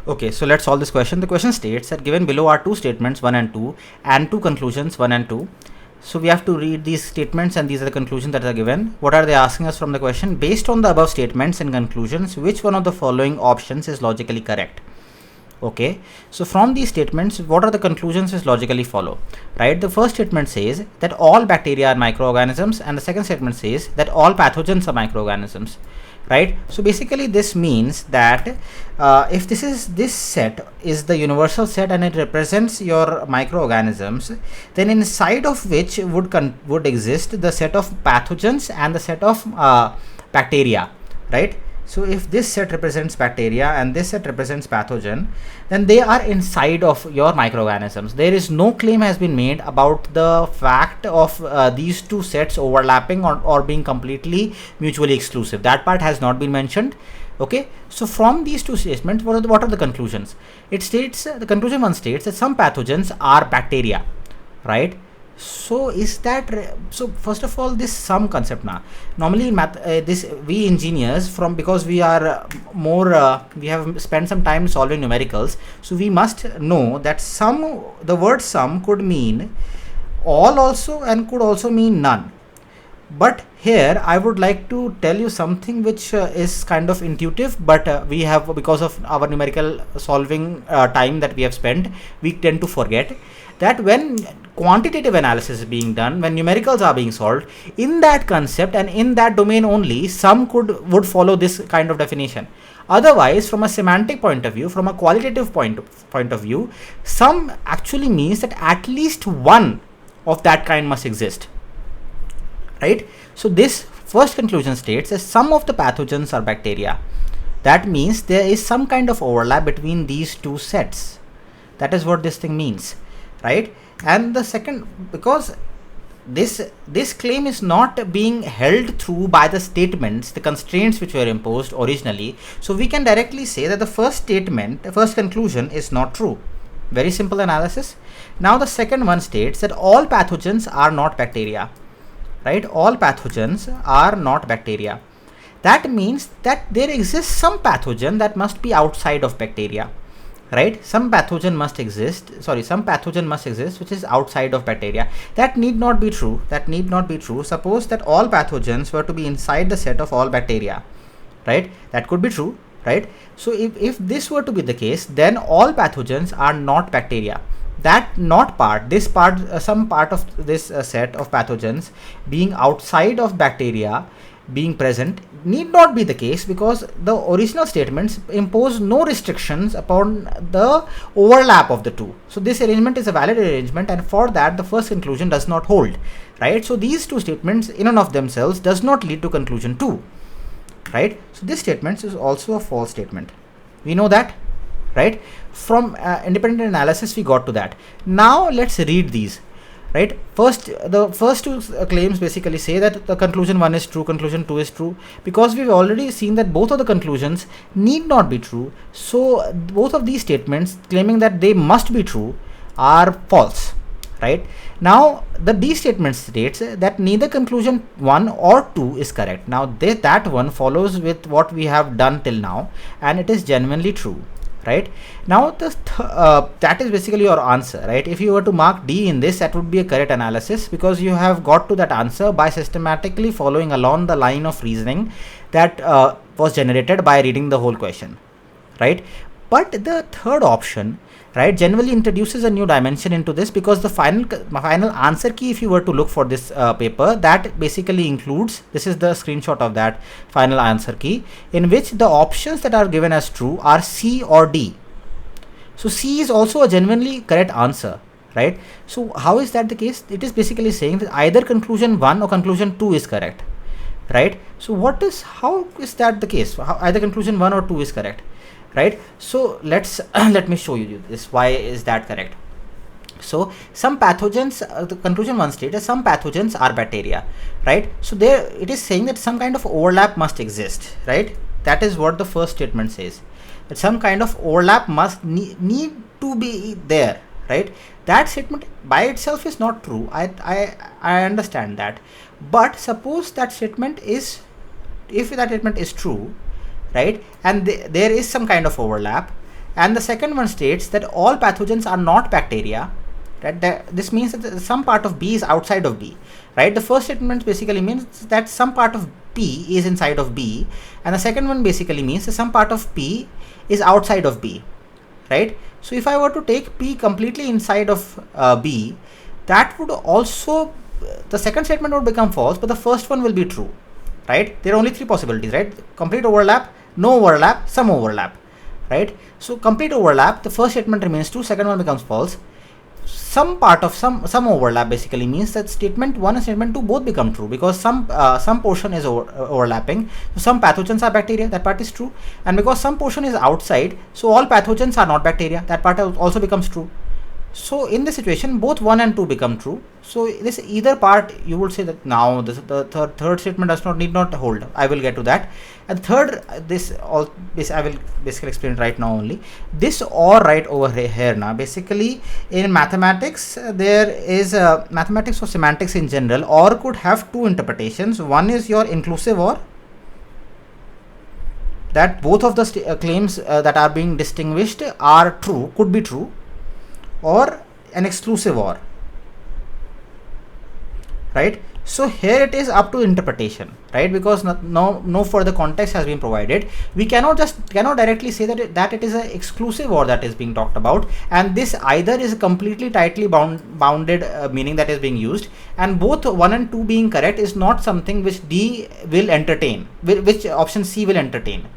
Okay, so let's solve this question. The question states that given below are two statements 1 and 2 and two conclusions 1 and 2. So we have to read these statements and these are the conclusions that are given. What are they asking us from the question? Based on the above statements and conclusions, which one of the following options is logically correct? Okay, so from these statements, what are the conclusions which logically follow? Right, the first statement says that all bacteria are microorganisms, and the second statement says that all pathogens are microorganisms. Right, so basically this means that if this set is the universal set and it represents your microorganisms, then inside of which would exist the set of pathogens and the set of bacteria. Right, so if this set represents bacteria and this set represents pathogen, then they are inside of your microorganisms. There is no claim has been made about the fact of these two sets overlapping or being completely mutually exclusive. That part has not been mentioned. Okay, so from these two statements, what are the conclusions? It states, the conclusion one states that some pathogens are bacteria, right? So is that so first of all, this sum concept now normally in math, this we engineers, from because we are more we have spent some time solving numericals, so we must know that the word sum could mean all also and could also mean none. But here I would like to tell you something which is kind of intuitive, but we have, because of our numerical solving time that we have spent, we tend to forget that when quantitative analysis is being done, when numericals are being solved, in that concept and in that domain only, some would follow this kind of definition. Otherwise, from a semantic point of view, from a qualitative point of view, some actually means that at least one of that kind must exist. Right, so this first conclusion states that some of the pathogens are bacteria. That means there is some kind of overlap between these two sets. That is what this thing means, right? And the second, because this claim is not being held through by the statements, the constraints which were imposed originally, so we can directly say that the first statement, the first conclusion is not true. Very simple analysis. Now the second one states that all pathogens are not bacteria. Right, all pathogens are not bacteria. That means that there exists some pathogen that must be outside of bacteria. Right, some pathogen must exist which is outside of bacteria. That need not be true. Suppose that all pathogens were to be inside the set of all bacteria. Right, that could be true. Right, so if this were to be the case, then all pathogens are not bacteria. That not part, this part, some part of this set of pathogens being outside of bacteria being present need not be the case, because the original statements impose no restrictions upon the overlap of the two. So this arrangement is a valid arrangement, and for that the first conclusion does not hold. Right, so these two statements in and of themselves does not lead to conclusion 2. Right, so this statement is also a false statement. We know that. Right, from independent analysis we got to that. Now let's read these. Right, the first two claims basically say that the conclusion 1 is true, conclusion 2 is true, because we've already seen that both of the conclusions need not be true. So both of these statements claiming that they must be true are false. Right, now the B statement states that neither conclusion 1 or 2 is correct. Now that one follows with what we have done till now, and it is genuinely true. Right, now that is basically your answer. Right, if you were to mark D in this, that would be a correct analysis, because you have got to that answer by systematically following along the line of reasoning that was generated by reading the whole question. Right, but the third option, right, generally introduces a new dimension into this, because the final answer key, if you were to look for this paper, that basically includes, this is the screenshot of that final answer key, in which the options that are given as true are C or D. So C is also a genuinely correct answer. Right, so how is that the case? It is basically saying that either conclusion 1 or conclusion 2 is correct. Right, so how is that the case? Either conclusion 1 or 2 is correct. Right, so let me show you this. Why is that correct? So some pathogens, the conclusion 1 states some pathogens are bacteria. Right, so there it is saying that some kind of overlap must exist. Right, that is what the first statement says, that some kind of overlap must need to be there. Right, that statement by itself is not true. I understand that, but suppose that statement is, if that statement is true, right, and there is some kind of overlap, and the second one states that all pathogens are not bacteria. Right? This means that some part of B is outside of B. Right? The first statement basically means that some part of P is inside of B, and the second one basically means that some part of P is outside of B. Right? So if I were to take P completely inside of B, that would also, the second statement would become false, but the first one will be true. Right? There are only three possibilities, right? Complete overlap, no overlap, some overlap. Right? So complete overlap, the first statement remains true, second one becomes false. Some part of some overlap basically means that statement 1 and statement 2 both become true, because some portion is overlapping. So some pathogens are bacteria, that part is true, and because some portion is outside, so all pathogens are not bacteria, that part also becomes true. So in this situation, both 1 and 2 become true. So this either part, you would say that now the third statement need not hold. I will get to that. And third, this I will basically explain it right now only. This or right over here now, basically in mathematics, there is mathematics or semantics in general, or could have two interpretations. One is your inclusive or, that both of the claims that are being distinguished are true, could be true, or an exclusive or. Right? So here it is up to interpretation, right? Because no further context has been provided. We cannot directly say that it is an exclusive or that is being talked about, and this either is a completely tightly bounded meaning that is being used, and both 1 and 2 being correct is not something which D will entertain, which option C will entertain.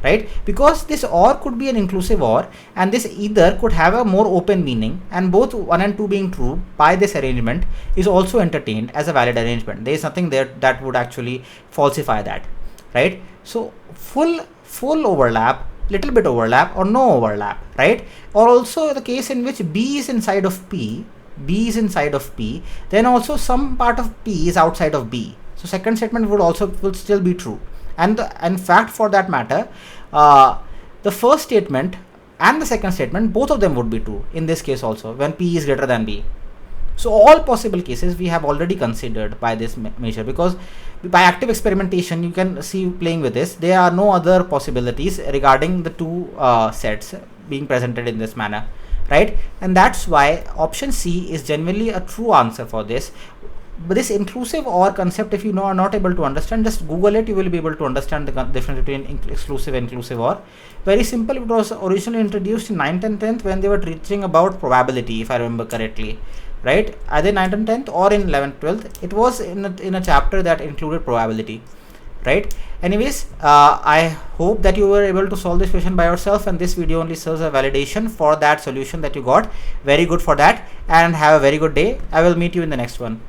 Right? Because this or could be an inclusive or, and this either could have a more open meaning, and both 1 and 2 being true by this arrangement is also entertained as a valid arrangement. There is nothing there that would actually falsify that. Right? So full overlap, little bit overlap, or no overlap. Right? Or also the case in which B is inside of P, then also some part of P is outside of B. So second statement would still be true. And in fact, for that matter, the first statement and the second statement, both of them would be true in this case also, when P is greater than B. So all possible cases we have already considered by this measure, because by active experimentation you can see playing with this, there are no other possibilities regarding the two sets being presented in this manner. Right? And that's why option C is generally a true answer for this. But this inclusive or concept, if you are not able to understand, just Google it, you will be able to understand the difference between exclusive and inclusive or. Very simple. It was originally introduced in 9th and 10th when they were teaching about probability, if I remember correctly. Right? Either 9th and 10th or in 11th, 12th. It was in a chapter that included probability. Right? Anyways, I hope that you were able to solve this question by yourself, and this video only serves a validation for that solution that you got. Very good for that, and have a very good day. I will meet you in the next one.